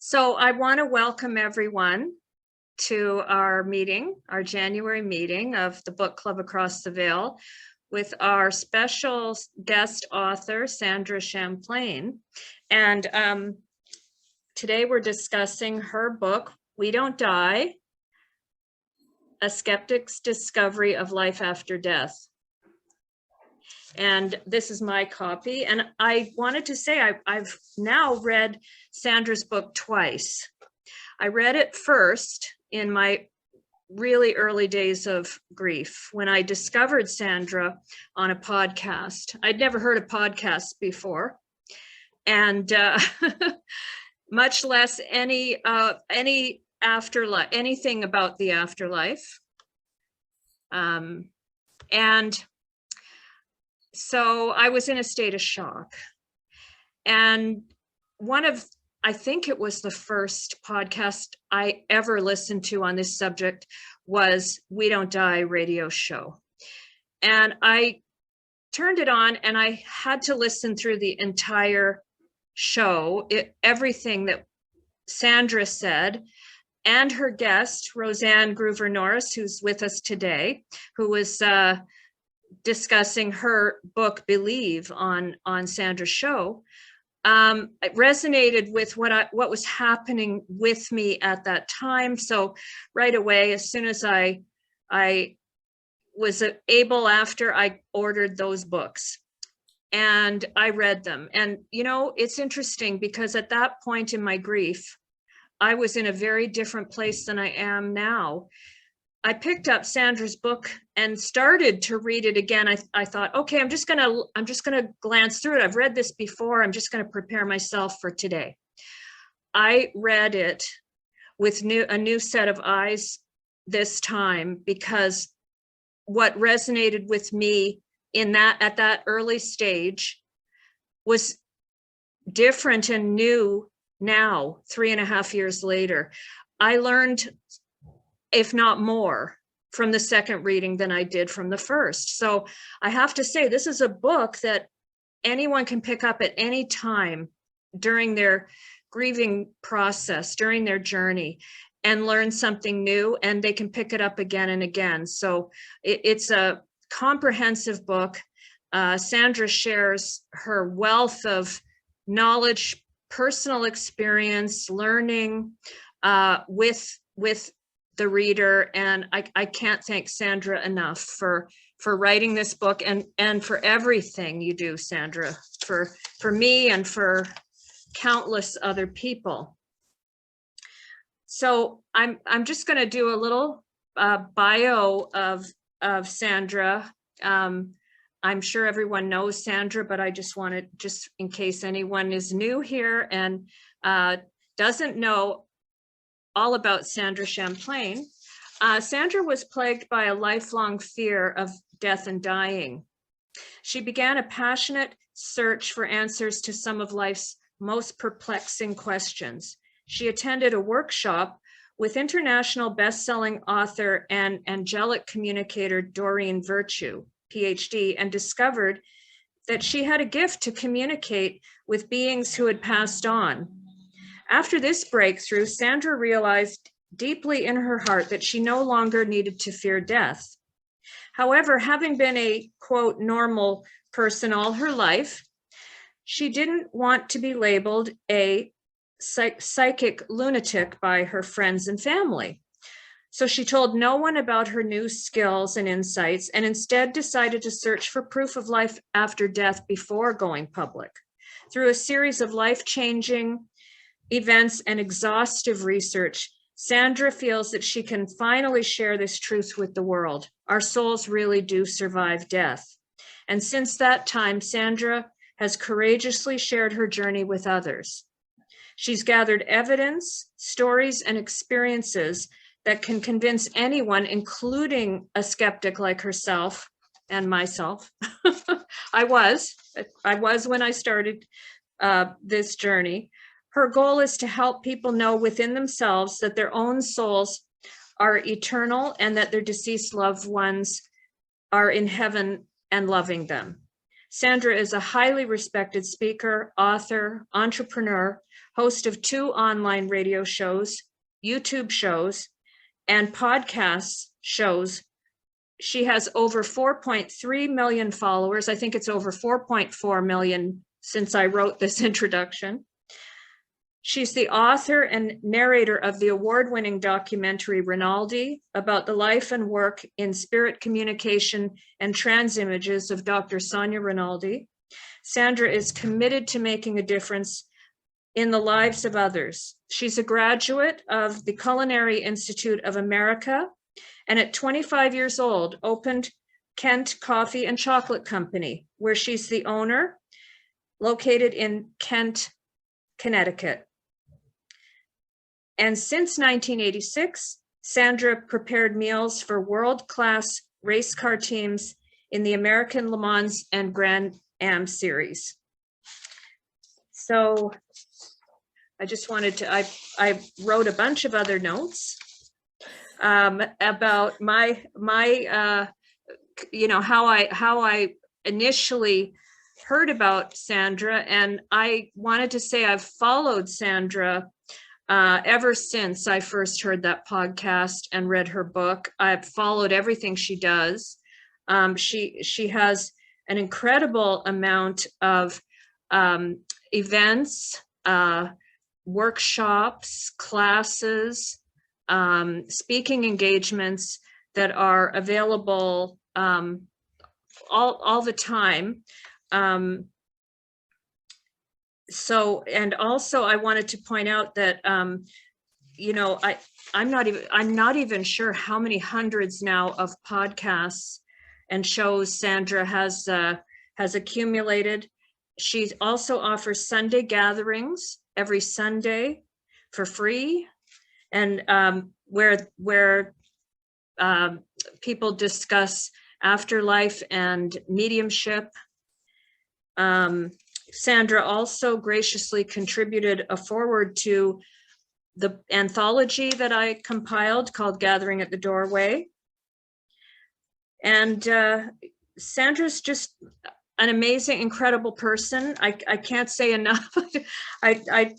So I want to welcome everyone to our meeting, our January meeting of the Book Club Across the Veil with our special guest author, Sandra Champlain. And today we're discussing her book, We Don't Die, A Skeptic's Discovery of Life After Death. And this is my copy. And I wanted to say I've now read Sandra's book twice. I read it first in my really early days of grief when I discovered Sandra on a podcast. I'd never heard of podcasts before, and much less any afterlife, anything about the afterlife. And so I was in a state of shock. And I think it was the first podcast I ever listened to on this subject was We Don't Die radio show. And I turned it on and I had to listen through the entire show, everything that Sandra said, and her guest, Roseanne Groover Norris, who's with us today, who was discussing her book Believe on Sandra's show. It resonated with what was happening with me at that time. So right away, as soon as I was able, after I ordered those books and I read them. And, you know, it's interesting because at that point in my grief, I was in a very different place than I am now. I picked up Sandra's book and started to read it again. I thought, okay, I'm just gonna glance through it. I've read this before. I'm just gonna prepare myself for today. I read it with a new set of eyes this time, because what resonated with me at that early stage was different and new now, 3.5 years later. I learned, if not more, from the second reading than I did from the first. So I have to say, this is a book that anyone can pick up at any time during their grieving process, during their journey, and learn something new, and they can pick it up again and again. So it's a comprehensive book. Sandra shares her wealth of knowledge, personal experience, learning with the reader, and I can't thank Sandra enough for writing this book and for everything you do, Sandra, for me and for countless other people. So I'm just going to do a little bio of Sandra. I'm sure everyone knows Sandra, but I just wanted, just in case anyone is new here and doesn't know all about Sandra Champlain. Sandra was plagued by a lifelong fear of death and dying. She began a passionate search for answers to some of life's most perplexing questions. She attended a workshop with international best-selling author and angelic communicator Doreen Virtue, PhD, and discovered that she had a gift to communicate with beings who had passed on. After this breakthrough, Sandra realized deeply in her heart that she no longer needed to fear death. However, having been a, quote, normal person all her life, she didn't want to be labeled a psychic lunatic by her friends and family. So she told no one about her new skills and insights, and instead decided to search for proof of life after death before going public. Through a series of life-changing events and exhaustive research, Sandra feels that she can finally share this truth with the world. Our souls really do survive death. And since that time, Sandra has courageously shared her journey with others. She's gathered evidence, stories, and experiences that can convince anyone, including a skeptic like herself and myself. I was when I started this journey. Her goal is to help people know within themselves that their own souls are eternal and that their deceased loved ones are in heaven and loving them. Sandra is a highly respected speaker, author, entrepreneur, host of 2 online radio shows, YouTube shows, and podcast shows. She has over 4.3 million followers. I think it's over 4.4 million since I wrote this introduction. She's the author and narrator of the award-winning documentary Rinaldi, about the life and work in spirit communication and trans-images of Dr. Sonia Rinaldi. Sandra is committed to making a difference in the lives of others. She's a graduate of the Culinary Institute of America, and at 25 years old, opened Kent Coffee and Chocolate Company, where she's the owner, located in Kent, Connecticut. And since 1986, Sandra prepared meals for world-class race car teams in the American Le Mans and Grand Am series. So I just wanted to, I wrote a bunch of other notes about my you know, how I initially heard about Sandra, and I wanted to say I've followed Sandra ever since I first heard that podcast and read her book. I've followed everything she does. She has an incredible amount of events, workshops, classes, speaking engagements that are available all the time. So, and also I wanted to point out that, you know, I'm not even sure how many hundreds now of podcasts and shows Sandra has accumulated. She also offers Sunday gatherings every Sunday for free, and where people discuss afterlife and mediumship. Sandra also graciously contributed a foreword to the anthology that I compiled called Gathering at the Doorway. And Sandra's just an amazing, incredible person. I can't say enough. I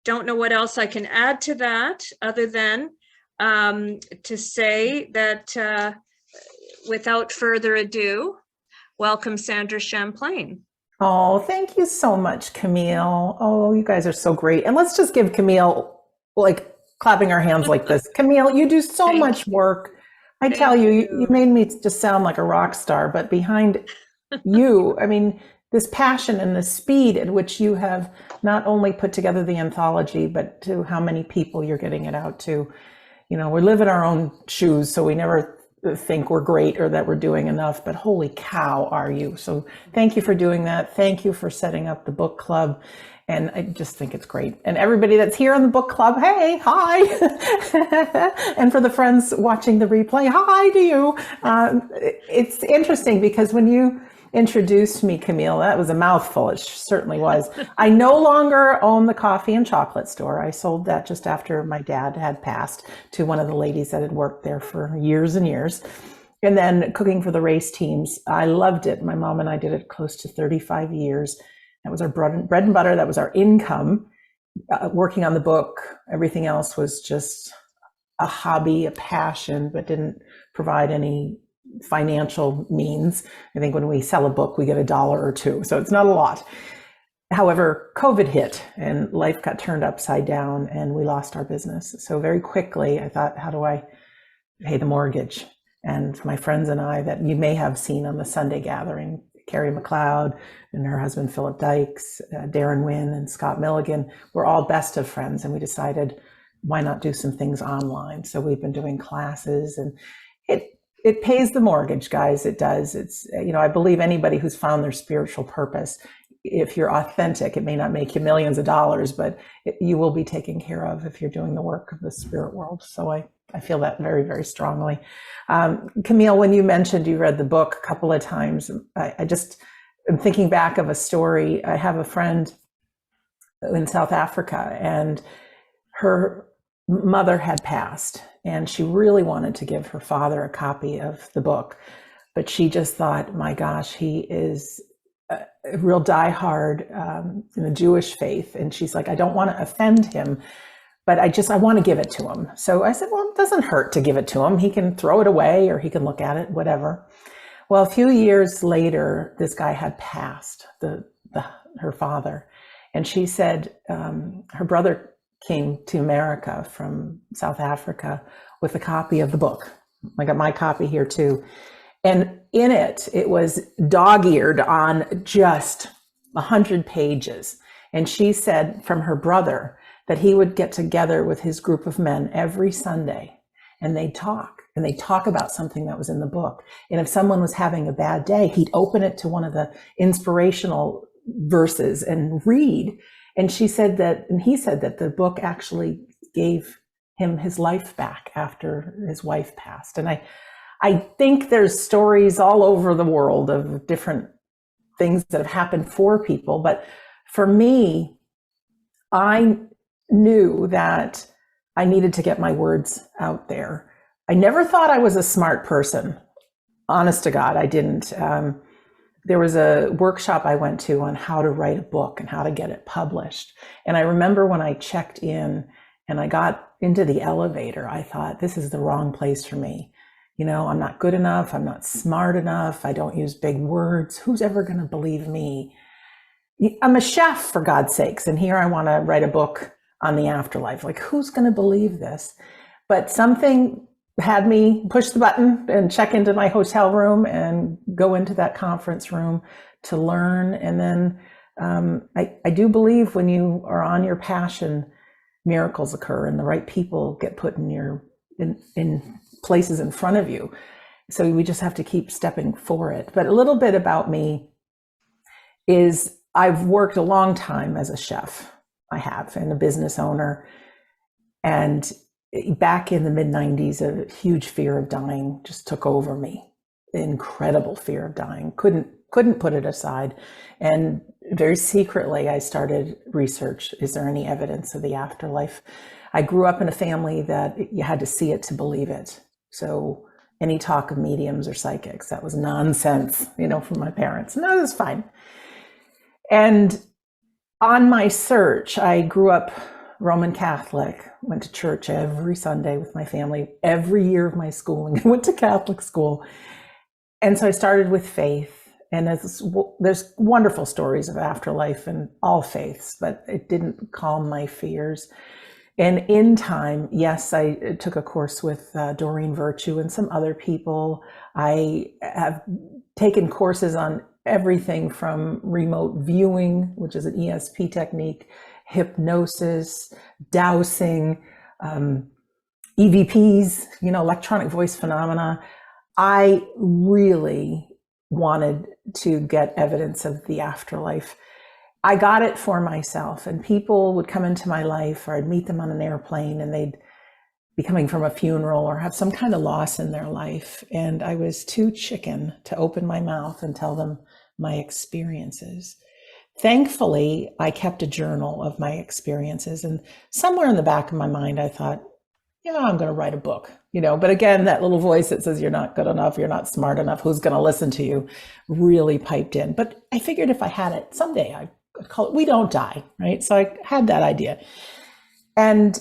don't know what else I can add to that other than to say that without further ado, welcome Sandra Champlain. Oh, thank you so much, Camille. Oh, you guys are so great. And let's just give Camille, like, clapping our hands like this. Camille, you do so much work. I tell you, you made me just sound like a rock star, but behind you, I mean, this passion and the speed at which you have not only put together the anthology, but to how many people you're getting it out to. You know, we live in our own shoes, so we never think we're great or that we're doing enough, but holy cow, are you. So thank you for doing that. Thank you for setting up the book club. And I just think it's great. And everybody that's here on the book club, hey, hi. And for the friends watching the replay, hi to you. It's interesting because when you introduced me, Camille, that was a mouthful. It certainly was. I no longer own the coffee and chocolate store. I sold that just after my dad had passed to one of the ladies that had worked there for years and years. And then cooking for the race teams, I loved it. My mom and I did it close to 35 years. That was our bread and butter. That was our income. Working on the book, everything else was just a hobby, a passion, but didn't provide any financial means. I think when we sell a book, we get $1 or $2, so it's not a lot. However, COVID hit and life got turned upside down and we lost our business. So very quickly, I thought, how do I pay the mortgage? And my friends and I that you may have seen on the Sunday gathering, Carrie McLeod and her husband, Philip Dykes, Darren Wynn and Scott Milligan, we're all best of friends. And we decided, why not do some things online? So we've been doing classes, and it pays the mortgage, guys. It does. It's, you know, I believe anybody who's found their spiritual purpose, if you're authentic, it may not make you millions of dollars, but you will be taken care of if you're doing the work of the spirit world. So I feel that very, very strongly. Camille, when you mentioned you read the book a couple of times, I just am thinking back of a story. I have a friend in South Africa, and her mother had passed, and she really wanted to give her father a copy of the book, but she just thought, my gosh, he is a real diehard in the Jewish faith. And she's like, I don't want to offend him, but I want to give it to him. So I said, well, it doesn't hurt to give it to him. He can throw it away or he can look at it, whatever. Well, a few years later, this guy had passed, her father. And she said her brother came to America from South Africa with a copy of the book. I got my copy here too. And in it, it was dog-eared on just 100 pages. And she said from her brother that he would get together with his group of men every Sunday and they'd talk. And they'd talk about something that was in the book. And if someone was having a bad day, he'd open it to one of the inspirational verses and read. And she said that, and he said that the book actually gave him his life back after his wife passed. And I think there's stories all over the world of different things that have happened for people. But for me, I knew that I needed to get my words out there. I never thought I was a smart person. Honest to God, I didn't. There was a workshop I went to on how to write a book and how to get it published. And I remember when I checked in and I got into the elevator, I thought, this is the wrong place for me. You know, I'm not good enough. I'm not smart enough. I don't use big words. Who's ever going to believe me? I'm a chef, for God's sakes. And here I want to write a book on the afterlife. Like, who's going to believe this? But something had me push the button and check into my hotel room and go into that conference room to learn. And then I do believe when you are on your passion, miracles occur and the right people get put in places in front of you. So we just have to keep stepping for it. But a little bit about me is I've worked a long time as a chef. I have, and a business owner. And back in the mid-90s, a huge fear of dying just took over me. Incredible fear of dying. Couldn't put it aside. And very secretly, I started research. Is there any evidence of the afterlife? I grew up in a family that you had to see it to believe it. So any talk of mediums or psychics, that was nonsense, from my parents. No, that's fine. And on my search, I grew up Roman Catholic, went to church every Sunday with my family. Every year of my schooling, I went to Catholic school. And so I started with faith. And there's wonderful stories of afterlife in all faiths, but it didn't calm my fears. And in time, yes, I took a course with Doreen Virtue and some other people. I have taken courses on everything from remote viewing, which is an ESP technique, hypnosis, dowsing, EVPs, electronic voice phenomena. I really wanted to get evidence of the afterlife. I got it for myself, and people would come into my life, or I'd meet them on an airplane and they'd be coming from a funeral or have some kind of loss in their life. And I was too chicken to open my mouth and tell them my experiences. Thankfully, I kept a journal of my experiences, and somewhere in the back of my mind, I thought, I'm going to write a book, but again, that little voice that says you're not good enough, you're not smart enough, who's going to listen to you, really piped in. But I figured if I had it someday, I'd call it We Don't Die, right? So I had that idea. And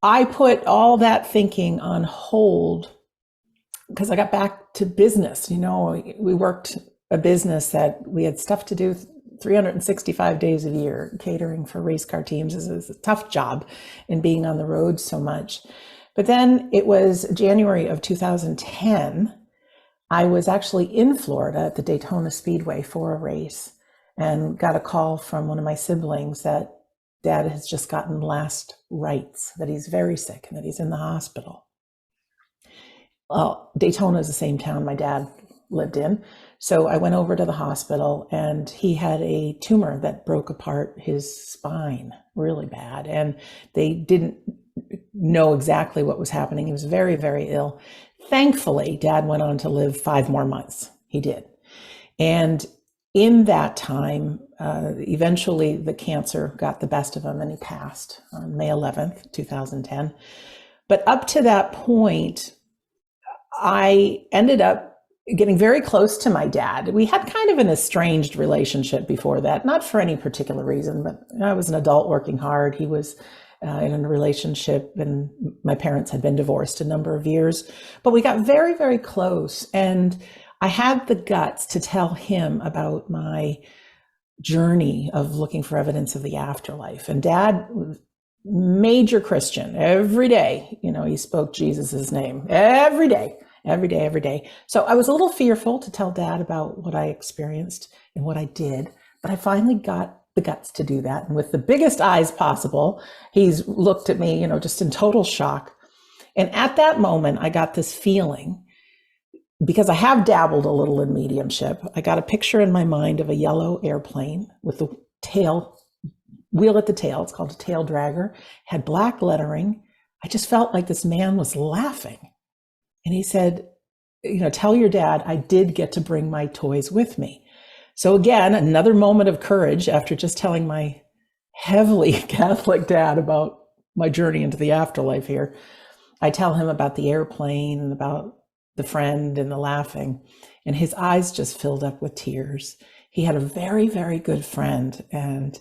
I put all that thinking on hold because I got back to business. We worked a business that we had stuff to do 365 days a year. Catering for race car teams is a tough job, and being on the road so much. But then it was January of 2010. I was actually in Florida at the Daytona Speedway for a race and got a call from one of my siblings that Dad has just gotten last rites, that he's very sick and that he's in the hospital. Well, Daytona is the same town my dad lived in. So I went over to the hospital, and he had a tumor that broke apart his spine really bad. And they didn't know exactly what was happening. He was very, very ill. Thankfully, Dad went on to live 5 more months. He did. And in that time, eventually the cancer got the best of him and he passed on May 11th, 2010. But up to that point, I ended up getting very close to my dad. We had kind of an estranged relationship before that, not for any particular reason, but I was an adult working hard. He was in a relationship, and my parents had been divorced a number of years, but we got very, very close. And I had the guts to tell him about my journey of looking for evidence of the afterlife. And Dad was major Christian. Every day, he spoke Jesus's name every day. Every day, every day. So I was a little fearful to tell Dad about what I experienced and what I did, but I finally got the guts to do that. And with the biggest eyes possible, he's looked at me, just in total shock. And at that moment, I got this feeling, because I have dabbled a little in mediumship. I got a picture in my mind of a yellow airplane with the wheel at the tail. It's called a tail dragger, had black lettering. I just felt like this man was laughing. And he said, tell your dad I did get to bring my toys with me. So again, another moment of courage after just telling my heavily Catholic dad about my journey into the afterlife here. I tell him about the airplane and about the friend and the laughing, and his eyes just filled up with tears. He had a very, very good friend, and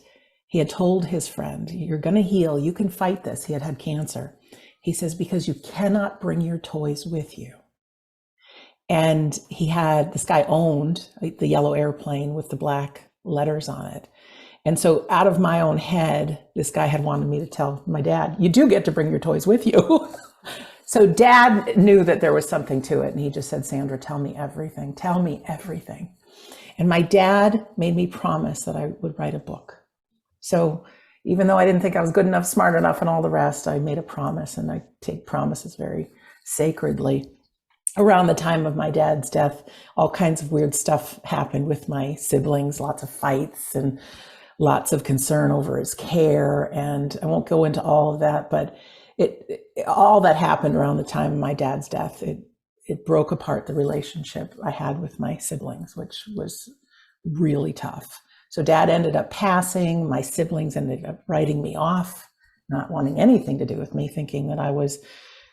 he had told his friend, you're going to heal. You can fight this. He had had cancer. He says, because you cannot bring your toys with you. And this guy owned the yellow airplane with the black letters on it. And so out of my own head, this guy had wanted me to tell my dad, you do get to bring your toys with you. So Dad knew that there was something to it. And he just said, Sandra, tell me everything. Tell me everything. And my dad made me promise that I would write a book. So even though I didn't think I was good enough, smart enough, and all the rest, I made a promise, and I take promises very sacredly. Around the time of my dad's death, all kinds of weird stuff happened with my siblings, lots of fights and lots of concern over his care. And I won't go into all of that, but all that happened around the time of my dad's death. It broke apart the relationship I had with my siblings, which was really tough. So Dad ended up passing. My siblings ended up writing me off, not wanting anything to do with me, thinking that I was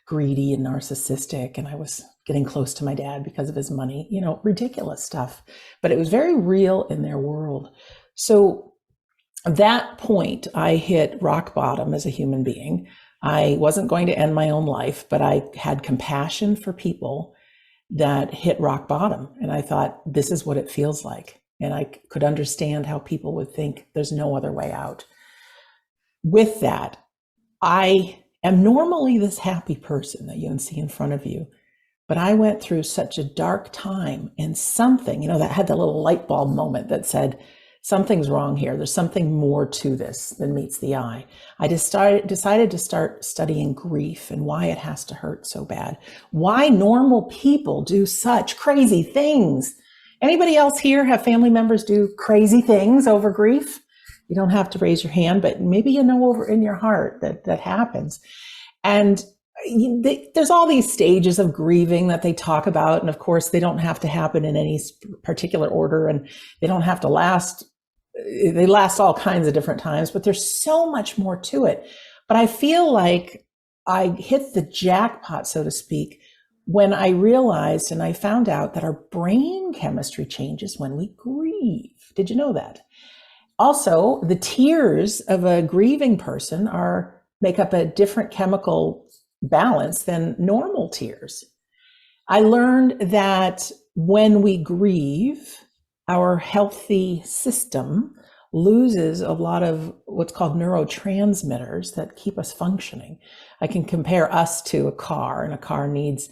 greedy and narcissistic and I was getting close to my dad because of his money, ridiculous stuff. But it was very real in their world. So at that point, I hit rock bottom as a human being. I wasn't going to end my own life, but I had compassion for people that hit rock bottom. And I thought, this is what it feels like. And I could understand how people would think there's no other way out. With that, I am normally this happy person that you can see in front of you, but I went through such a dark time, and something, that had the little light bulb moment that said, something's wrong here. There's something more to this than meets the eye. I just decided to start studying grief and why it has to hurt so bad. Why normal people do such crazy things. Anybody else here have family members do crazy things over grief? You don't have to raise your hand, but maybe over in your heart that happens. And there's all these stages of grieving that they talk about. And of course, they don't have to happen in any particular order, and they don't have to last. They last all kinds of different times, but there's so much more to it. But I feel like I hit the jackpot, so to speak, when I realized and I found out that our brain chemistry changes when we grieve. Did you know that? Also, the tears of a grieving person make up a different chemical balance than normal tears. I learned that when we grieve, our healthy system loses a lot of what's called neurotransmitters that keep us functioning. I can compare us to a car, and a car needs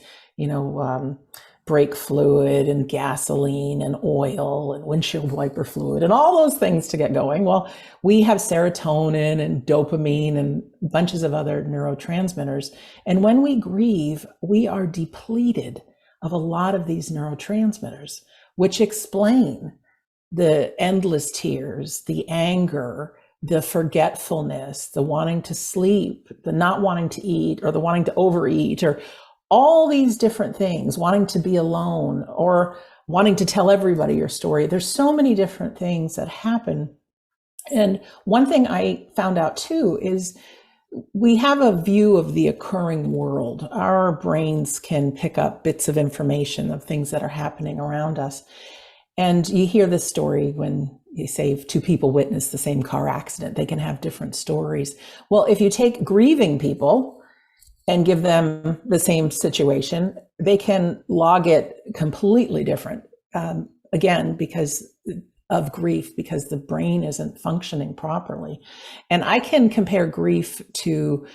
brake fluid and gasoline and oil and windshield wiper fluid and all those things to get going. Well, we have serotonin and dopamine and bunches of other neurotransmitters. And when we grieve, we are depleted of a lot of these neurotransmitters, which explain the endless tears, the anger, the forgetfulness, the wanting to sleep, the not wanting to eat, or the wanting to overeat, or all these different things, wanting to be alone or wanting to tell everybody your story. There's so many different things that happen. And one thing I found out too is we have a view of the occurring world. Our brains can pick up bits of information of things that are happening around us. And you hear this story when you say if two people witness the same car accident, they can have different stories. Well, if you take grieving people and give them the same situation, they can log it completely different. Again, because of grief, because the brain isn't functioning properly. And I can compare grief to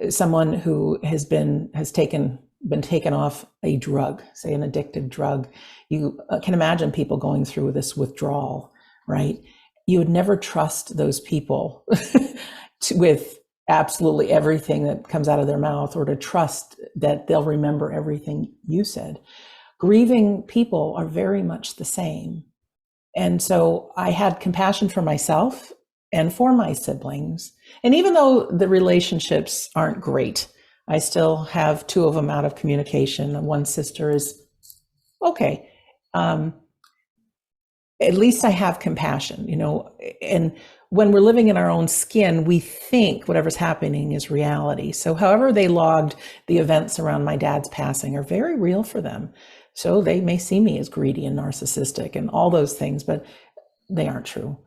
someone who has been taken off a drug, say an addictive drug. You can imagine people going through this withdrawal, right? You would never trust those people with absolutely everything that comes out of their mouth, or to trust that they'll remember everything you said. Grieving people are very much the same. And so I had compassion for myself and for my siblings. And even though the relationships aren't great, I still have two of them out of communication. And one sister is okay. At least I have compassion, and when we're living in our own skin, we think whatever's happening is reality. So however they logged the events around my dad's passing are very real for them. So they may see me as greedy and narcissistic and all those things, but they aren't true.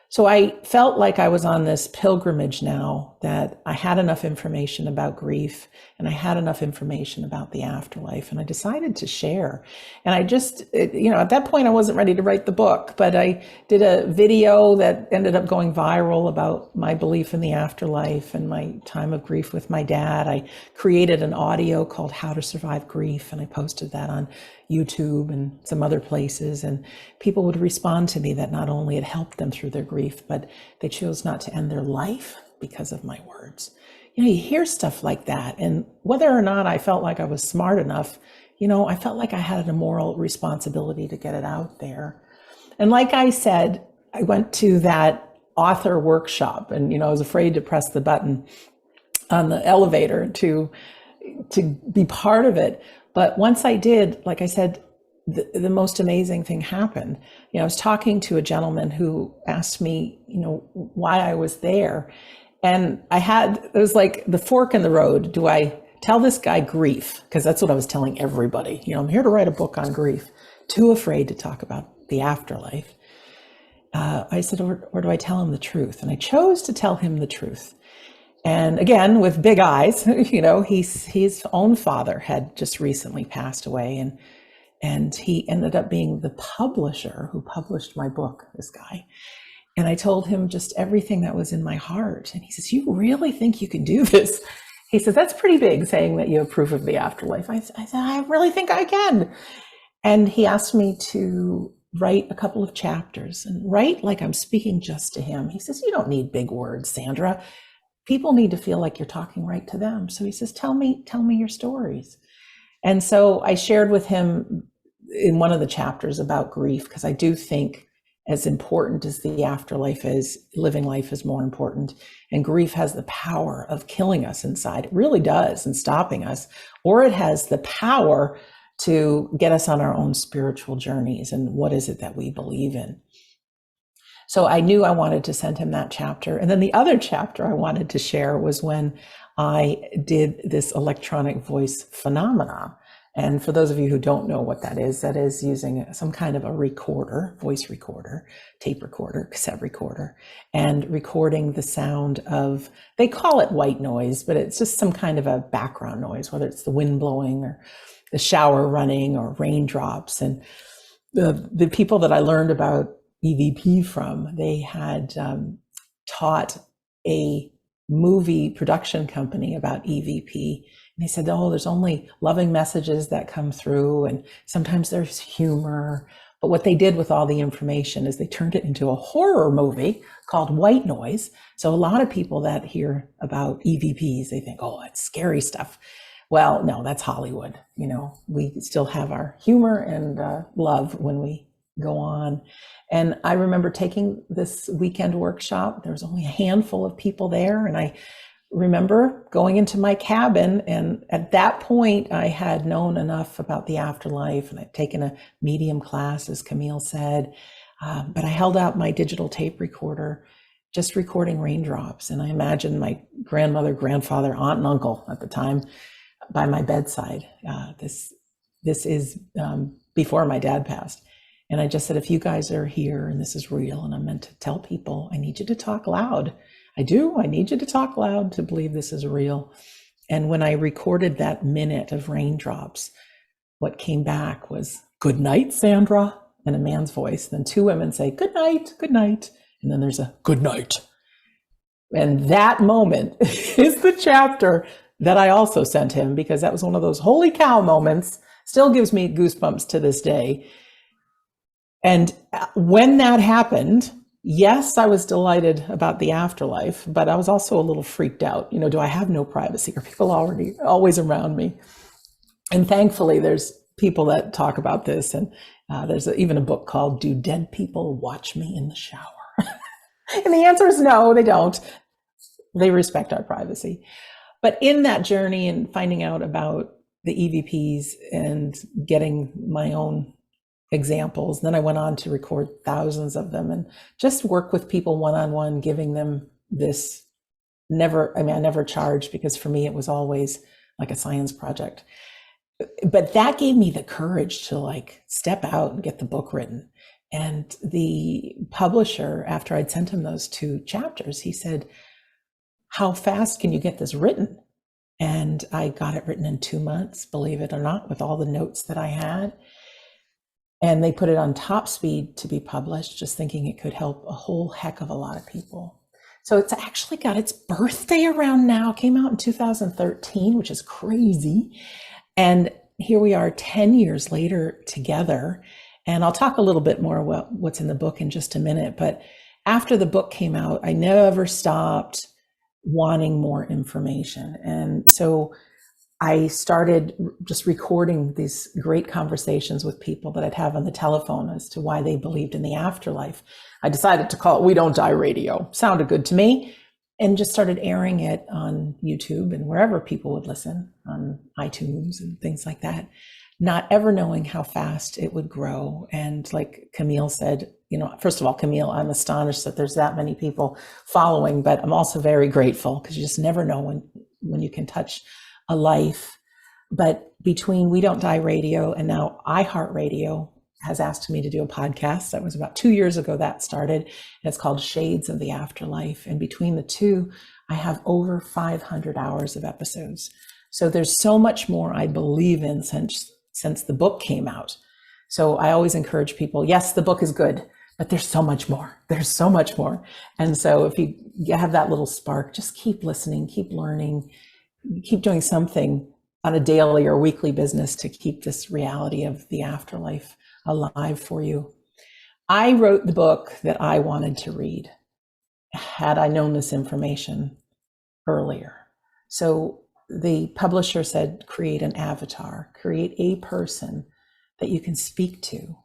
So I felt like I was on this pilgrimage now, that I had enough information about grief and I had enough information about the afterlife, and I decided to share. And I just, at that point I wasn't ready to write the book, but I did a video that ended up going viral about my belief in the afterlife and my time of grief with my dad. I created an audio called How to Survive Grief, and I posted that on YouTube and some other places, and people would respond to me that not only it helped them through their grief, but they chose not to end their life because of my words. You hear stuff like that, and whether or not I felt like I was smart enough, I felt like I had a moral responsibility to get it out there. And like I said, I went to that author workshop, and I was afraid to press the button on the elevator to be part of it. But once I did, like I said, the most amazing thing happened. I was talking to a gentleman who asked me, why I was there. And it was like the fork in the road. Do I tell this guy grief? Because that's what I was telling everybody. I'm here to write a book on grief. Too afraid to talk about the afterlife. I said, or do I tell him the truth? And I chose to tell him the truth. And again, with big eyes, his own father had just recently passed away, and he ended up being the publisher who published my book, this guy. And I told him just everything that was in my heart. And he says, you really think you can do this? He says, that's pretty big, saying that you have proof of the afterlife. I said, I really think I can. And he asked me to write a couple of chapters and write like I'm speaking just to him. He says, you don't need big words, Sandra. People need to feel like you're talking right to them. So he says, tell me your stories. And so I shared with him in one of the chapters about grief, because I do think as important as the afterlife is, living life is more important. And grief has the power of killing us inside. It really does, and stopping us. Or it has the power to get us on our own spiritual journeys. And what is it that we believe in? So I knew I wanted to send him that chapter. And then the other chapter I wanted to share was when I did this electronic voice phenomena. And for those of you who don't know what that is using some kind of a recorder, voice recorder, tape recorder, cassette recorder, and recording the sound of, they call it white noise, but it's just some kind of a background noise, whether it's the wind blowing or the shower running or raindrops. And the people that I learned about EVP from, they had taught a movie production company about EVP. And they said, oh, there's only loving messages that come through, and sometimes there's humor. But what they did with all the information is they turned it into a horror movie called White Noise. So a lot of people that hear about EVPs, they think, oh, it's scary stuff. Well, no, that's Hollywood. We still have our humor and love when we go on. And I remember taking this weekend workshop. There was only a handful of people there. And I remember going into my cabin. And at that point, I had known enough about the afterlife, and I'd taken a medium class, as Camille said. But I held out my digital tape recorder just recording raindrops. And I imagine my grandmother, grandfather, aunt, and uncle at the time by my bedside. This is before my dad passed. And I just said, if you guys are here and this is real and I'm meant to tell people, I need you to talk loud. I need you to talk loud to believe this is real. And when I recorded that minute of raindrops, what came back was, good night, Sandra, in a man's voice. Then two women say, good night, good night. And then there's a good night. And that moment is the chapter that I also sent him, because that was one of those holy cow moments. Still gives me goosebumps to this day. And when that happened, yes, I was delighted about the afterlife, but I was also a little freaked out. Do I have no privacy? Are people always around me? And thankfully, there's people that talk about this. And there's even a book called Do Dead People Watch Me in the Shower? And the answer is no, they don't. They respect our privacy. But in that journey and finding out about the EVPs and getting my own examples, then I went on to record thousands of them and just work with people one-on-one, giving them this. I never charged, because for me, it was always like a science project. But that gave me the courage to step out and get the book written. And the publisher, after I'd sent him those 2 chapters, he said, how fast can you get this written? And I got it written in 2 months, believe it or not, with all the notes that I had. And they put it on top speed to be published, just thinking it could help a whole heck of a lot of people. So it's actually got its birthday around now. It came out in 2013, which is crazy. And here we are 10 years later together. And I'll talk a little bit more about what's in the book in just a minute. But after the book came out, I never stopped wanting more information. And so I started just recording these great conversations with people that I'd have on the telephone as to why they believed in the afterlife. I decided to call it We Don't Die Radio. Sounded good to me. And just started airing it on YouTube and wherever people would listen, on iTunes and things like that, not ever knowing how fast it would grow. And like Camille said, first of all, Camille, I'm astonished that there's that many people following, but I'm also very grateful, because you just never know when you can touch a life. But between We Don't Die Radio and now iHeart Radio has asked me to do a podcast. That was about 2 years ago that started. And it's called Shades of the Afterlife. And between the two, I have over 500 hours of episodes. So there's so much more I believe in since the book came out. So I always encourage people, yes, the book is good, but there's so much more. There's so much more. And so if you have that little spark, just keep listening, keep learning, keep doing something on a daily or weekly business to keep this reality of the afterlife alive for you. I wrote the book that I wanted to read had I known this information earlier. So the publisher said, create an avatar, create a person that you can speak to.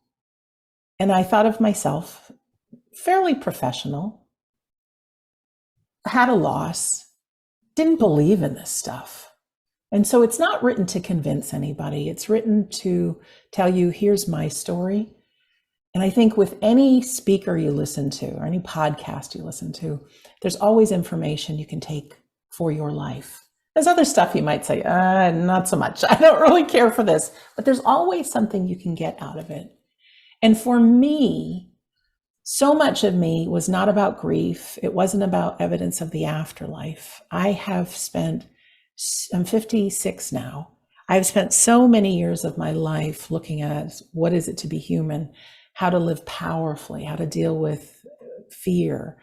And I thought of myself, fairly professional, had a loss, didn't believe in this stuff. And so it's not written to convince anybody. It's written to tell you, here's my story. And I think with any speaker you listen to or any podcast you listen to, there's always information you can take for your life. There's other stuff you might say, not so much. I don't really care for this, but there's always something you can get out of it. And for me, so much of me was not about grief. It wasn't about evidence of the afterlife. I'm 56 now. I've spent so many years of my life looking at what is it to be human, how to live powerfully, how to deal with fear,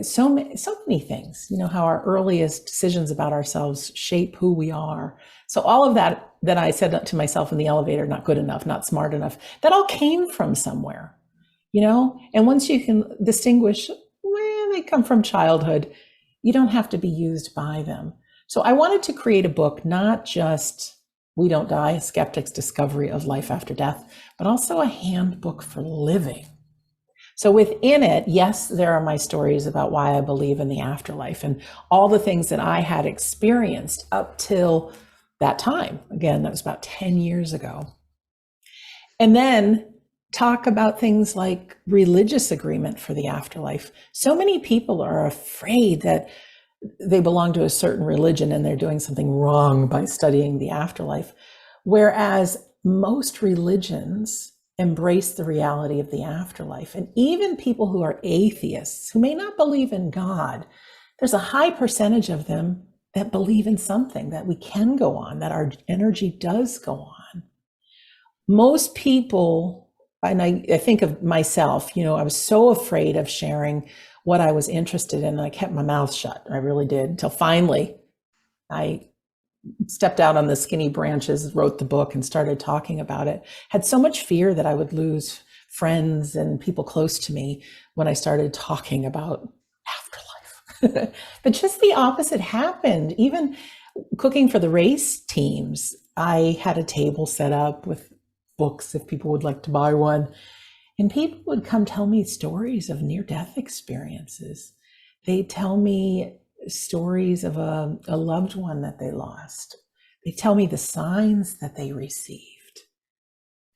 so many things, how our earliest decisions about ourselves shape who we are. So all of that I said to myself in the elevator, not good enough, not smart enough, that all came from somewhere, and once you can distinguish where they come from childhood, you don't have to be used by them. So I wanted to create a book, not just We Don't Die, Skeptic's Discovery of Life After Death, but also a handbook for living. So within it, yes, there are my stories about why I believe in the afterlife and all the things that I had experienced up till that time. Again, that was about 10 years ago. And then talk about things like religious agreement for the afterlife. So many people are afraid that they belong to a certain religion and they're doing something wrong by studying the afterlife. Whereas most religions embrace the reality of the afterlife. And even people who are atheists, who may not believe in God, there's a high percentage of them that believe in something, that we can go on, that our energy does go on. Most people, and I think of myself, I was so afraid of sharing what I was interested in, and I kept my mouth shut. I really did, until finally I stepped out on the skinny branches, wrote the book, and started talking about it. Had so much fear that I would lose friends and people close to me when I started talking about afterlife. But just the opposite happened. Even cooking for the race teams, I had a table set up with books if people would like to buy one. And people would come tell me stories of near-death experiences. They'd tell me stories of a loved one that they lost. They tell me the signs that they received.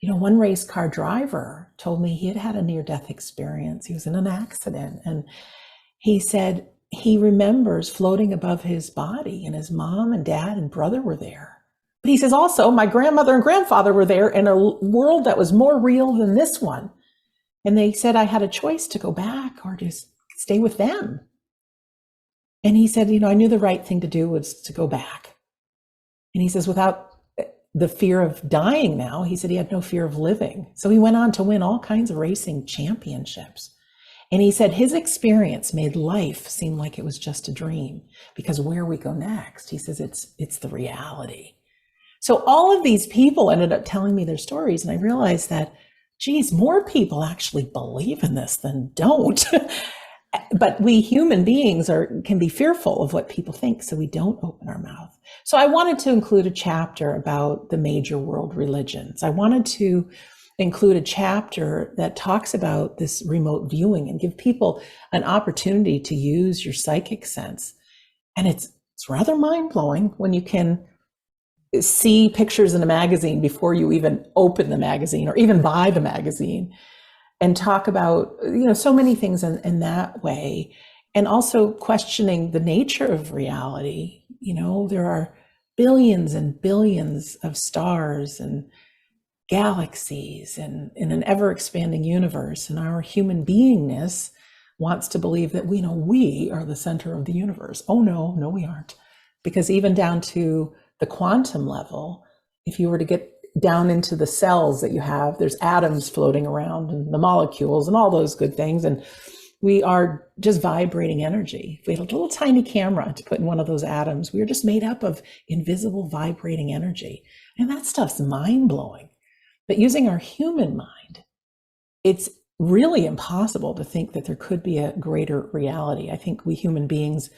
One race car driver told me he had had a near-death experience. He was in an accident, and he said he remembers floating above his body, and his mom and dad and brother were there. But he says also, my grandmother and grandfather were there in a world that was more real than this one. And they said I had a choice to go back or just stay with them. And he said, I knew the right thing to do was to go back. And he says, without the fear of dying now, he said he had no fear of living. So he went on to win all kinds of racing championships. And he said his experience made life seem like it was just a dream, because where we go next, he says, it's the reality. So all of these people ended up telling me their stories. And I realized that, geez, more people actually believe in this than don't. But we human beings can be fearful of what people think, so we don't open our mouth. So I wanted to include a chapter about the major world religions. I wanted to include a chapter that talks about this remote viewing and give people an opportunity to use your psychic sense. And it's rather mind-blowing when you can see pictures in a magazine before you even open the magazine or even buy the magazine, and talk about, so many things in that way. And also questioning the nature of reality. There are billions and billions of stars and galaxies and in an ever expanding universe. And our human beingness wants to believe that we are the center of the universe. Oh, no, we aren't. Because even down to the quantum level, if you were to get down into the cells that you have, there's atoms floating around and the molecules and all those good things. And we are just vibrating energy. If we had a little tiny camera to put in one of those atoms, we are just made up of invisible vibrating energy. And that stuff's mind-blowing. But using our human mind, it's really impossible to think that there could be a greater reality. I think we human beings,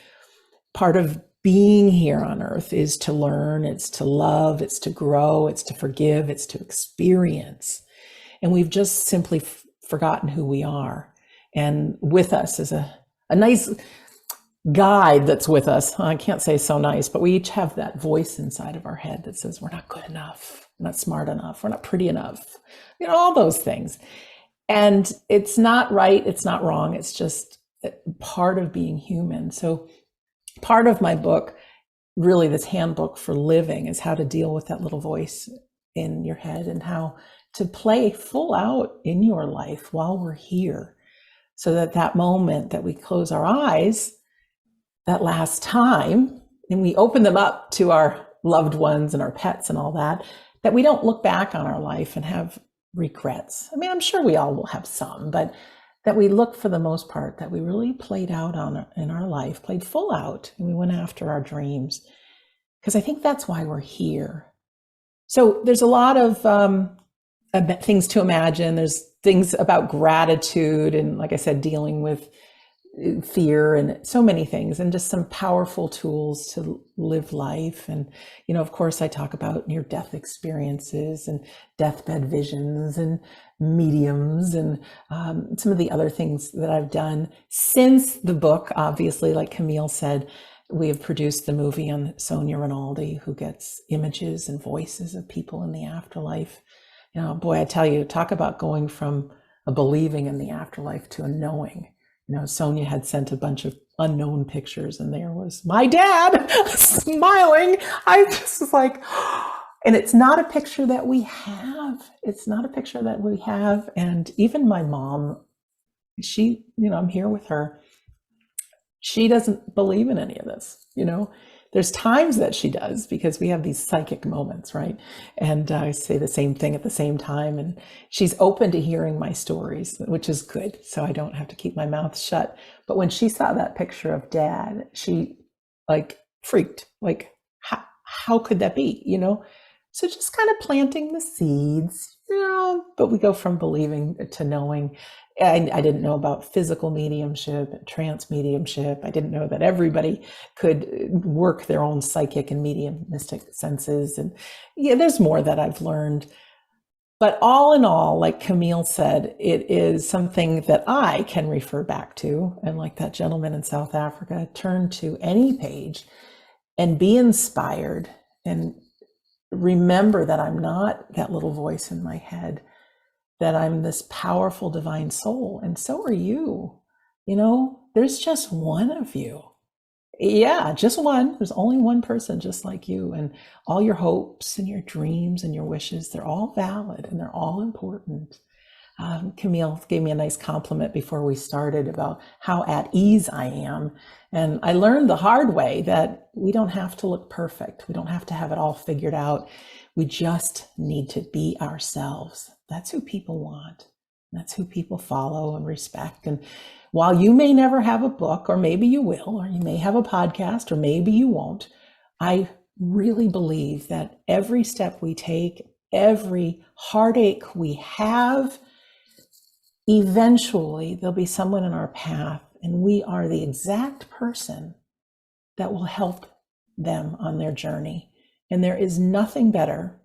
part of being here on earth is to learn, it's to love, it's to grow, it's to forgive, it's to experience. And we've just simply forgotten who we are. And with us is a nice guide that's with us. I can't say so nice, but we each have that voice inside of our head that says, we're not good enough, we're not smart enough, we're not pretty enough, all those things. And it's not right, it's not wrong, it's just part of being human. So part of my book, really this handbook for living, is how to deal with that little voice in your head and how to play full out in your life while we're here, so that moment that we close our eyes, that last time, and we open them up to our loved ones and our pets and all that we don't look back on our life and have regrets. I mean, I'm sure we all will have some, but that we look, for the most part, that we really played out in our life, played full out, and we went after our dreams. Because I think that's why we're here. So there's a lot of things to imagine. There's things about gratitude and, like I said, dealing with fear and so many things, and just some powerful tools to live life. And, of course, I talk about near-death experiences and deathbed visions and mediums and some of the other things that I've done since the book. Obviously, like Camille said, we have produced the movie on Sonia Rinaldi, who gets images and voices of people in the afterlife. You know, boy, I tell you, talk about going from a believing in the afterlife to a knowing. You know, Sonia had sent a bunch of unknown pictures, and there was my dad smiling. I just was like, and it's not a picture that we have. It's not a picture that we have. And even my mom, she, you know, I'm here with her. She doesn't believe in any of this, you know. There's times that she does because we have these psychic moments, right? And I say the same thing at the same time. And she's open to hearing my stories, which is good. So I don't have to keep my mouth shut. But when she saw that picture of dad, she like freaked, like, how could that be, you know? So just kind of planting the seeds, you know, but we go from believing to knowing. I didn't know about physical mediumship and trance mediumship. I didn't know that everybody could work their own psychic and mediumistic senses. And yeah, there's more that I've learned. But all in all, like Camille said, it is something that I can refer back to. And like that gentleman in South Africa, turn to any page and be inspired and remember that I'm not that little voice in my head, that I'm this powerful divine soul, and so are you. You know, there's just one of you. Yeah, just one. There's only one person just like you, and all your hopes and your dreams and your wishes, they're all valid and they're all important. Camille gave me a nice compliment before we started about how at ease I am. And I learned the hard way that we don't have to look perfect. We don't have to have it all figured out. We just need to be ourselves. That's who people want. That's who people follow and respect. And while you may never have a book, or maybe you will, or you may have a podcast, or maybe you won't, I really believe that every step we take, every heartache we have, eventually there'll be someone in our path, and we are the exact person that will help them on their journey. And there is nothing better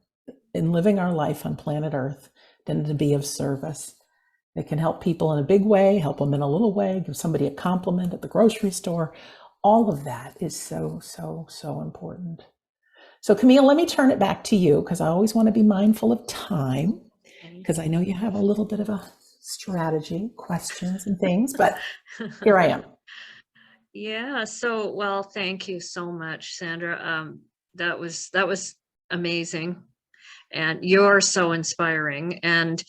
in living our life on planet Earth than to be of service. It can help people in a big way, help them in a little way, give somebody a compliment at the grocery store. All of that is so, so, so important. So Camille, let me turn it back to you, because I always want to be mindful of time, because I know you have a little bit of a strategy, questions and things, but here I am. Yeah. So, well, thank you so much, Sandra. That was amazing, and you're so inspiring. And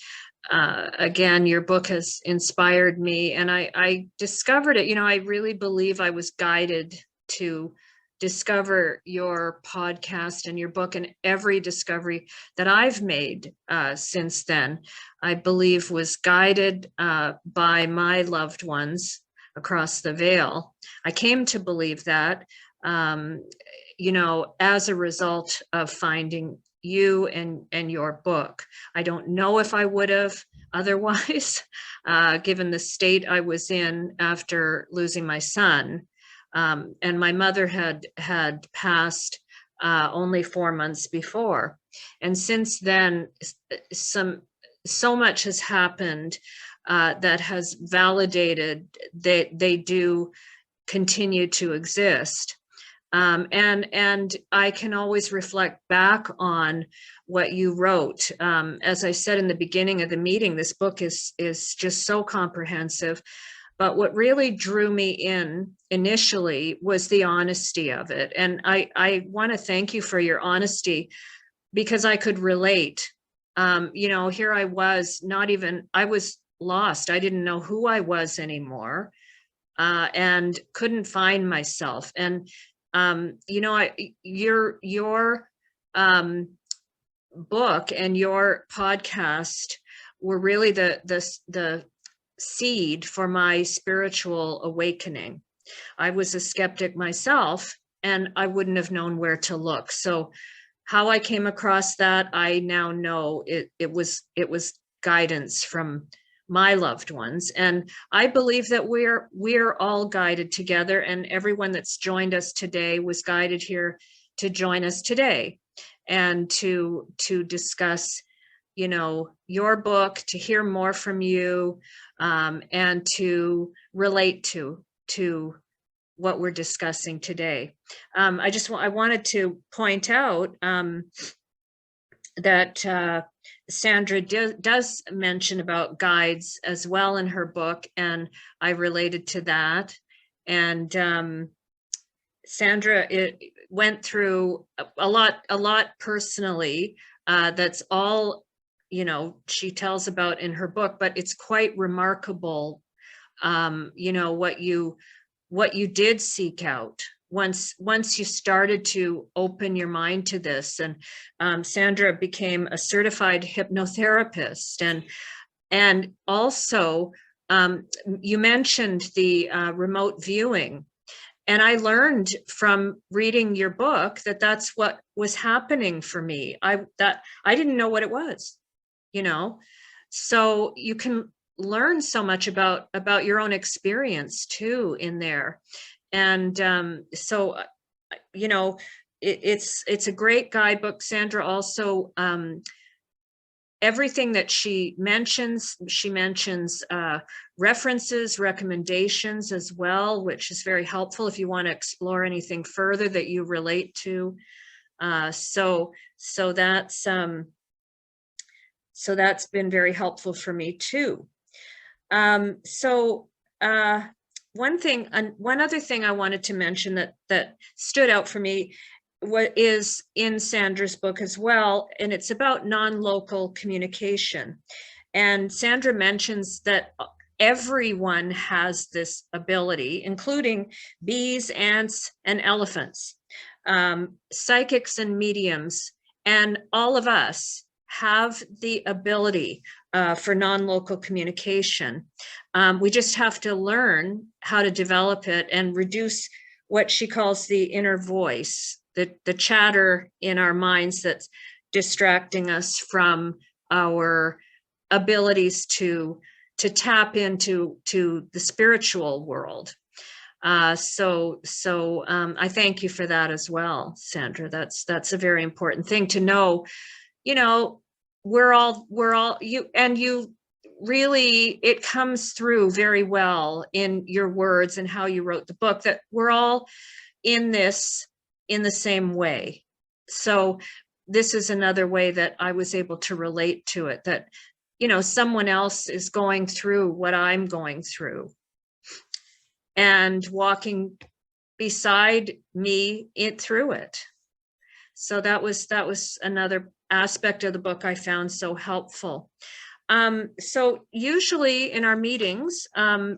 again, your book has inspired me, and I discovered it. You know, I really believe I was guided to discover your podcast and your book, and every discovery that I've made since then, I believe was guided by my loved ones across the veil. I came to believe that, you know, as a result of finding you and your book. I don't know if I would have otherwise, given the state I was in after losing my son. And my mother had passed only 4 months before. And since then, so much has happened that has validated that they do continue to exist. And I can always reflect back on what you wrote. As I said in the beginning of the meeting, this book is just so comprehensive. But what really drew me in initially was the honesty of it. And I want to thank you for your honesty, because I could relate. You know, here I was, I was lost. I didn't know who I was anymore, and couldn't find myself. And you know, your book and your podcast were really the seed for my spiritual awakening. I was a skeptic myself, and I wouldn't have known where to look. So how I came across that, I now know it was guidance from my loved ones. And I believe that we're all guided together, and everyone that's joined us today was guided here to join us today and to discuss, you know, your book, to hear more from you, and to relate to what we're discussing today. I wanted to point out, Sandra does mention about guides as well in her book, and I related to that. And Sandra went through a lot personally. That's all, she tells about in her book, but it's quite remarkable, what you did seek out once you started to open your mind to this. And Sandra became a certified hypnotherapist, and also you mentioned the remote viewing. And I learned from reading your book that that's what was happening for me. I didn't know what it was, So you can learn so much about your own experience too in there. And so, it's a great guidebook. Sandra also, everything that she mentions references, recommendations as well, which is very helpful if you want to explore anything further that you relate to. So that's been very helpful for me too. One other thing I wanted to mention that stood out for me is in Sandra's book as well, and it's about non-local communication. And Sandra mentions that everyone has this ability, including bees, ants, and elephants, psychics and mediums, and all of us have the ability for non-local communication. We just have to learn how to develop it and reduce what she calls the inner voice, the chatter in our minds that's distracting us from our abilities to tap into the spiritual world. So I thank you for that as well, Sandra. That's a very important thing to know. We're all you really, it comes through very well in your words and how you wrote the book, that we're all in this in the same way. So this is another way that I was able to relate to it, that, someone else is going through what I'm going through and walking beside me through it. So that was another aspect of the book I found so helpful. So usually in our meetings,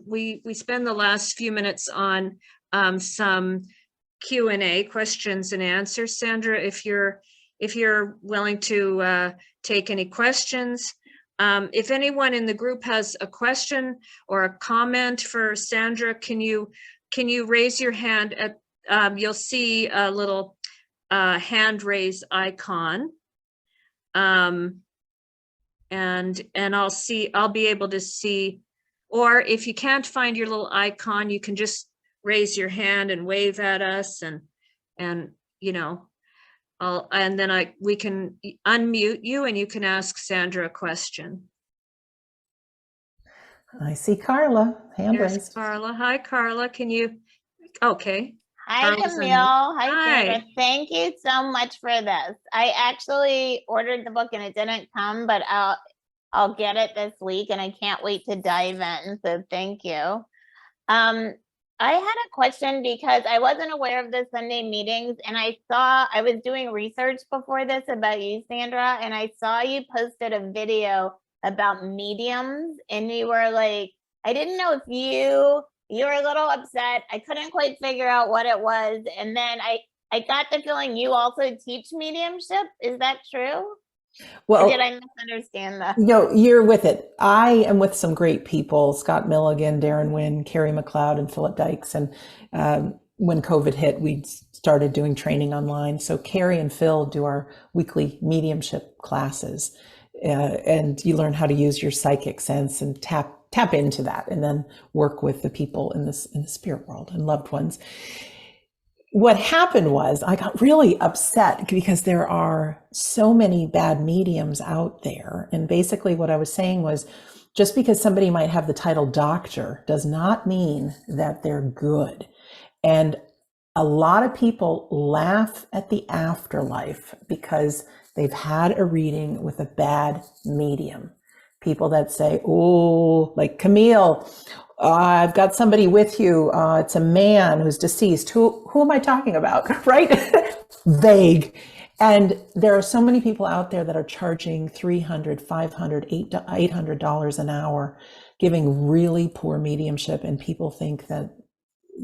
we spend the last few minutes on some Q&A, questions and answers. Sandra, if you're willing to take any questions. If anyone in the group has a question or a comment for Sandra, can you raise your hand? You'll see a little hand raise icon. And I'll be able to see, or if you can't find your little icon, you can just raise your hand and wave at us, and then we can unmute you and you can ask Sandra a question. I see Carla, hand raised. Carla. Hi, Carla. Can you? Okay. Hi, Camille. Hi, Sandra. Thank you so much for this. I actually ordered the book and it didn't come, but I'll get it this week and I can't wait to dive in. So thank you. I had a question because I wasn't aware of the Sunday meetings, and I was doing research before this about you, Sandra, and I saw you posted a video about mediums, and you were like, I didn't know if you were a little upset. I couldn't quite figure out what it was. And then I got the feeling you also teach mediumship. Is that true? Well, or did I misunderstand that? No, you're with it. I am with some great people, Scott Milligan, Darren Wynn, Carrie McLeod, and Philip Dykes. And when COVID hit, we started doing training online. So Carrie and Phil do our weekly mediumship classes. And you learn how to use your psychic sense and tap into that, and then work with the people in the spirit world and loved ones. What happened was I got really upset because there are so many bad mediums out there. And basically what I was saying was, just because somebody might have the title doctor does not mean that they're good. And a lot of people laugh at the afterlife because they've had a reading with a bad medium. People that say, oh, like Camille, I've got somebody with you. It's a man who's deceased. Who am I talking about? Right? Vague. And there are so many people out there that are charging $300, $500, $800 an hour, giving really poor mediumship, and people think that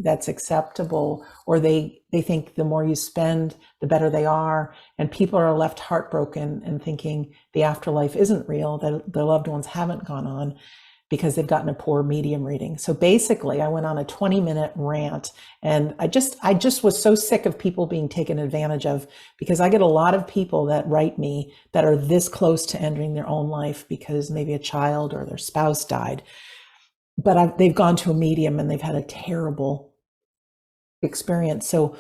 that's acceptable, or they think the more you spend, the better they are. And people are left heartbroken and thinking the afterlife isn't real, that their loved ones haven't gone on because they've gotten a poor medium reading. So basically, I went on a 20-minute rant, and I just was so sick of people being taken advantage of, because I get a lot of people that write me that are this close to ending their own life because maybe a child or their spouse died. But they've gone to a medium and they've had a terrible experience. So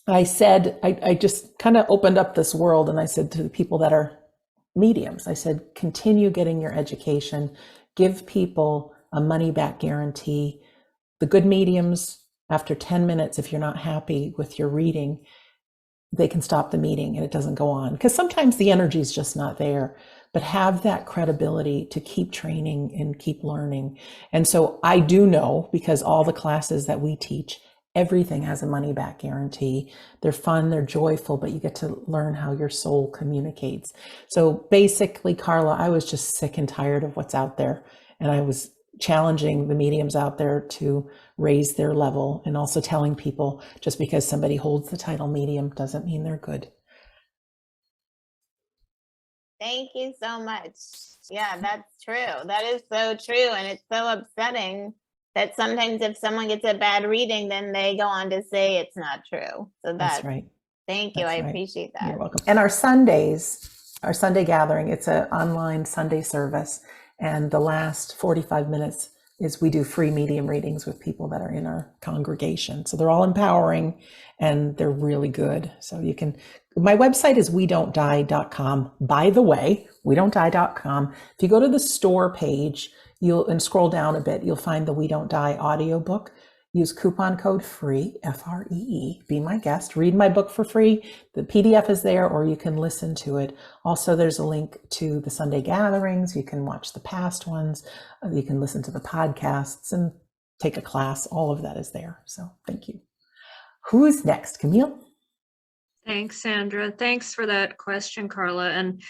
I said, I just kind of opened up this world, and I said to the people that are mediums, I said, continue getting your education, give people a money back guarantee. The good mediums, after 10 minutes, if you're not happy with your reading, they can stop the meeting and it doesn't go on, because sometimes the energy is just not there. But have that credibility to keep training and keep learning. And so I do know, because all the classes that we teach, everything has a money back guarantee. They're fun, they're joyful, but you get to learn how your soul communicates. So basically, Carla, I was just sick and tired of what's out there. And I was challenging the mediums out there to raise their level, and also telling people just because somebody holds the title medium doesn't mean they're good. Thank you so much. Yeah, that's true. That is so true. And it's so upsetting that sometimes if someone gets a bad reading, then they go on to say it's not true. So That's right. Thank you. That's I right. appreciate that. You're welcome. And our Sundays, our Sunday gathering, it's an online Sunday service. And the last 45 minutes is we do free medium readings with people that are in our congregation. So they're all empowering and they're really good. So you can, my website is wedon'tdie.com. By the way, wedon'tdie.com. If you go to the store page, and scroll down a bit, you'll find the We Don't Die audiobook. Use coupon code FREE, F-R-E-E, be my guest, read my book for free. The PDF is there, or you can listen to it. Also, there's a link to the Sunday gatherings. You can watch the past ones. You can listen to the podcasts and take a class. All of that is there. So thank you. Who is next? Camille? Thanks, Sandra. Thanks for that question, Carla. And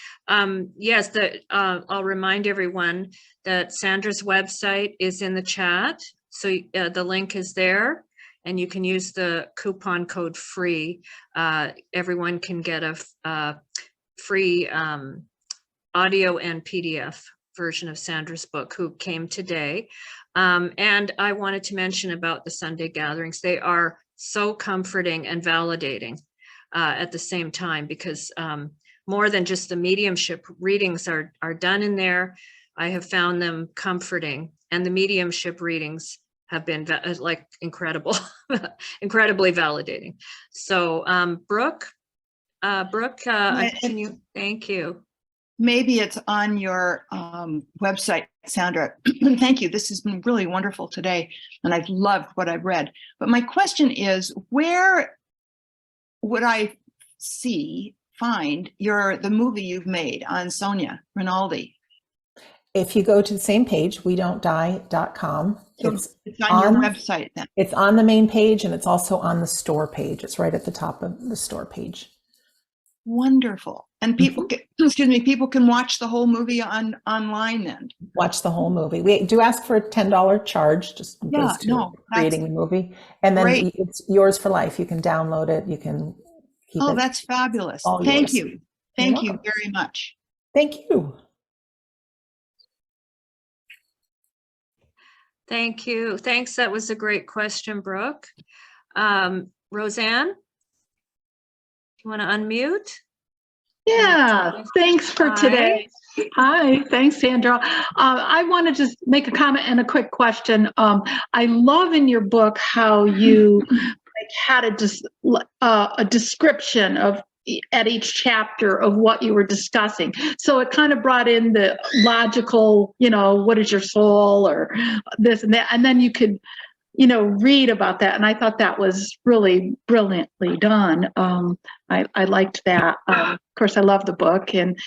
yes, I'll remind everyone that Sandra's website is in the chat. So the link is there, and you can use the coupon code FREE. Everyone can get a free audio and PDF version of Sandra's book, Who Came Today. And I wanted to mention about the Sunday gatherings. They are so comforting and validating at the same time, because more than just the mediumship readings are done in there. I have found them comforting, and the mediumship readings have been like incredible, incredibly validating. So Brooke, can you, thank you. Maybe it's on your website, Sandra. Thank you. This has been really wonderful today, and I've loved what I've read. But my question is, where would I find the movie you've made on Sonia Rinaldi? If you go to the same page, wedon'tdie.com, it's on your website then. It's on the main page, and it's also on the store page. It's right at the top of the store page. Wonderful. And people people can watch the whole movie online then. Watch the whole movie. We do ask for a $10 charge, just creating the movie. And then it's yours for life. You can download it. You can keep it. Oh, that's fabulous. Thank you. Thank you very much. Thank you. Thank you. Thanks. That was a great question, Brooke. Roseanne, you want to unmute? Yeah, thanks for today. Hi, thanks, Sandra. I want to just make a comment and a quick question. I love in your book how you had a description of at each chapter of what you were discussing. So it kind of brought in the logical, what is your soul, or this and that, and then you could read about that. And I thought that was really brilliantly done. I liked that. Of course, I love the book. And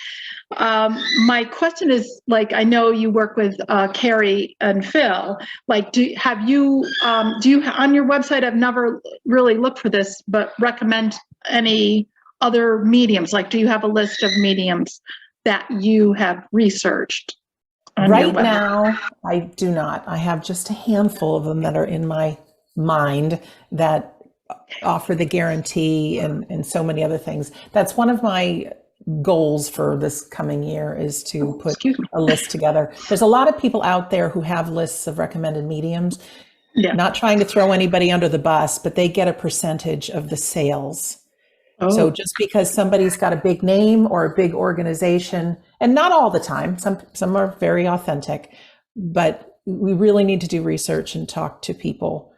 my question is, like, I know you work with Carrie and Phil. Like, do you on your website? I've never really looked for this, but recommend any other mediums? Like, do you have a list of mediums that you have researched? Right now, I do not. I have just a handful of them that are in my mind that offer the guarantee and so many other things. That's one of my goals for this coming year, is to put a list together. There's a lot of people out there who have lists of recommended mediums. Yeah. Not trying to throw anybody under the bus, but they get a percentage of the sales. Oh. So just because somebody's got a big name or a big organization, and not all the time, some are very authentic, but we really need to do research and talk to people,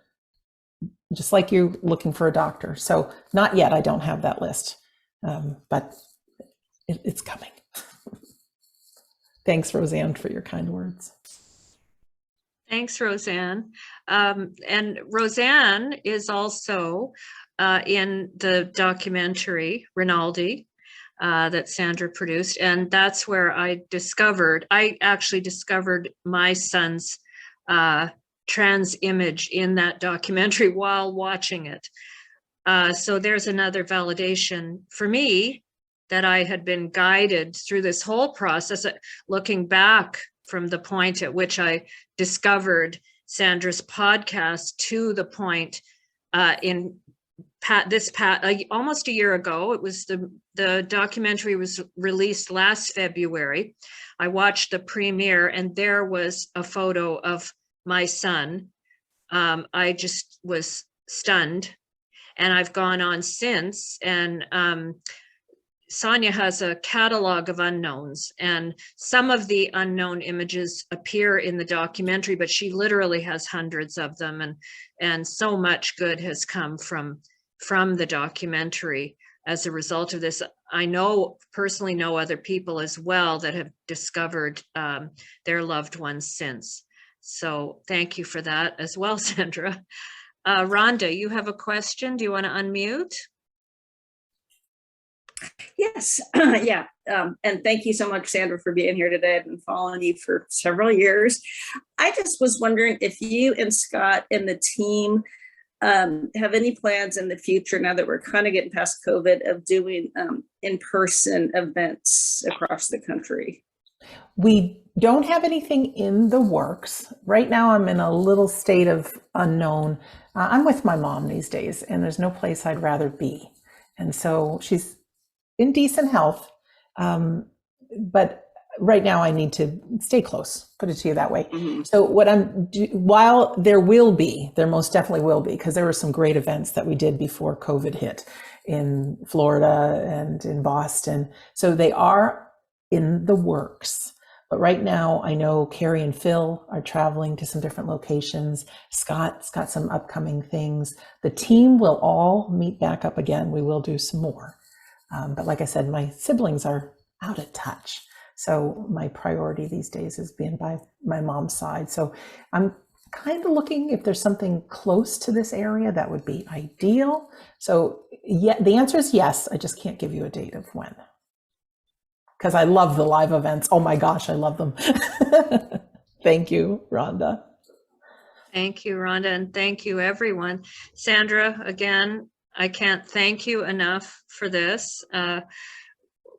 just like you're looking for a doctor. So not yet, I don't have that list, but it's coming. Thanks, Roseanne, for your kind words. Thanks, Roseanne. And Roseanne is also in the documentary Rinaldi that Sandra produced. And that's where I actually discovered my son's trans image in that documentary while watching it. So there's another validation for me that I had been guided through this whole process, looking back from the point at which I discovered Sandra's podcast to the point almost a year ago. It was the documentary was released last February. I watched the premiere and there was a photo of my son. I just was stunned, and I've gone on since, and Sonia has a catalog of unknowns, and some of the unknown images appear in the documentary, but she literally has hundreds of them, and so much good has come from the documentary as a result of this. I personally know other people as well that have discovered their loved ones since. So thank you for that as well, Sandra. Rhonda, you have a question. Do you want to unmute? Yes, yeah. And thank you so much, Sandra, for being here today. I've been following you for several years. I just was wondering if you and Scott and the team have any plans in the future, now that we're kind of getting past COVID, of doing in-person events across the country. We don't have anything in the works. Right now, I'm in a little state of unknown. I'm with my mom these days, and there's no place I'd rather be. And so she's in decent health, but right now I need to stay close, put it to you that way. Mm-hmm. So while there most definitely will be, because there were some great events that we did before COVID hit in Florida and in Boston. So they are in the works. But right now, I know Carrie and Phil are traveling to some different locations. Scott's got some upcoming things. The team will all meet back up again. We will do some more. But like I said, my siblings are out of touch. So my priority these days is being by my mom's side. So I'm kind of looking if there's something close to this area that would be ideal. So yeah, the answer is yes. I just can't give you a date of when. Because I love the live events. Oh my gosh, I love them. Thank you, Rhonda. Thank you, Rhonda, and thank you, everyone. Sandra, again, I can't thank you enough for this.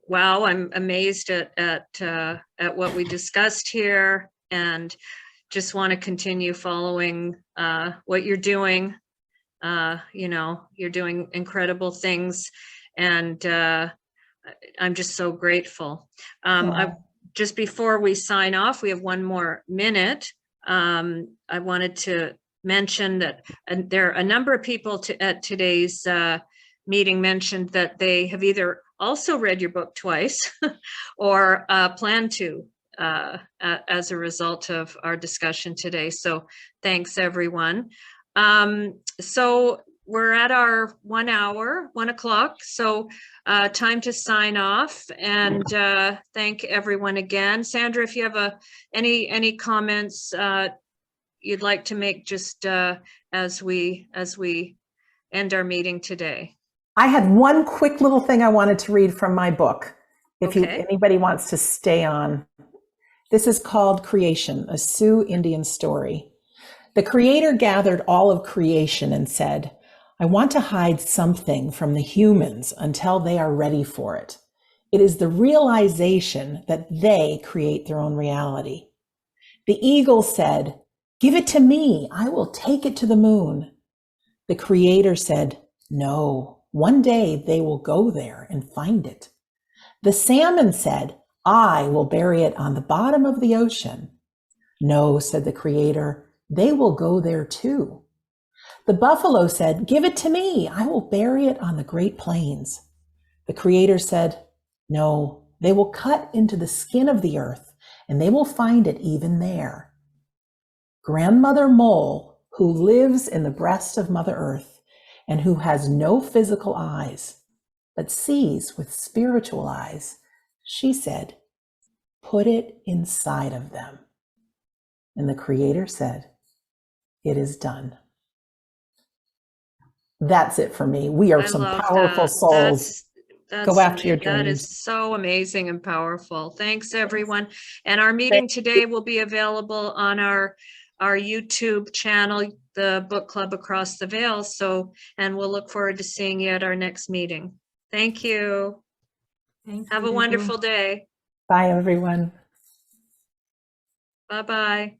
Wow, I'm amazed at what we discussed here, and just want to continue following what you're doing. You're doing incredible things, and I'm just so grateful. Just before we sign off, we have one more minute. I wanted to mention that there are a number of people at today's meeting mentioned that they have either also read your book twice or plan to as a result of our discussion today. So thanks, everyone. So we're at our 1 hour, 1 o'clock. So time to sign off, and thank everyone again. Sandra, if you have any comments, you'd like to make just as we end our meeting today? I had one quick little thing I wanted to read from my book. If Okay. anybody wants to stay on. This is called Creation, a Sioux Indian story. The Creator gathered all of creation and said, I want to hide something from the humans until they are ready for it. It is the realization that they create their own reality. The eagle said, give it to me. I will take it to the moon. The Creator said, no, one day they will go there and find it. The salmon said, I will bury it on the bottom of the ocean. No, said the Creator, they will go there too. The buffalo said, give it to me. I will bury it on the Great Plains. The Creator said, no, they will cut into the skin of the earth and they will find it even there. Grandmother Mole, who lives in the breast of Mother Earth and who has no physical eyes, but sees with spiritual eyes, she said, put it inside of them. And the Creator said, it is done. That's it for me. We are I some love powerful that. souls. Go after your That dreams. is so amazing and powerful. Thanks, everyone. And our meeting today will be available on our YouTube channel, the Book Club Across the Veil. So, and we'll look forward to seeing you at our next meeting. Thank you. Have a wonderful day. Bye, everyone. Bye-bye.